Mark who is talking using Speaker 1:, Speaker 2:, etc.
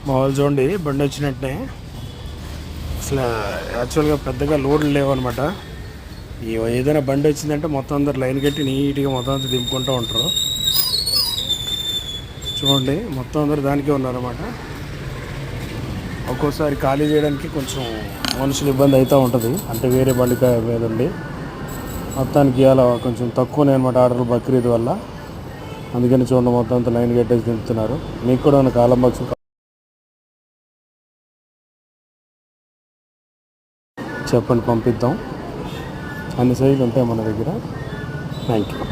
Speaker 1: మామూలు చూడండి బండి వచ్చినట్టే అసలు యాక్చువల్గా పెద్దగా లోడ్లు లేవన్నమాట. ఏదైనా బండి వచ్చిందంటే మొత్తం అందరు లైన్ కట్టి నీట్గా మొత్తం అంతా దింపుకుంటూ ఉంటారు. చూడండి మొత్తం అందరు దానికే ఉన్నారన్నమాట. ఒక్కోసారి ఖాళీ చేయడానికి కొంచెం మనుషులు ఇబ్బంది అవుతూ ఉంటుంది, అంటే వేరే బండి మీద ఉండి. మొత్తానికి అలా కొంచెం తక్కువనే అనమాట ఆర్డర్ బక్రీద్ వల్ల. అందుకని చూడండి మొత్తం అంతా లైన్ కట్టేసి దింపుతున్నారు. మీకు కూడా ఉన్న కాలం బాక్స్ చెప్పండి, పంపిద్దాం. అన్ని సైజులు ఉంటాయి మన దగ్గర. Thank you.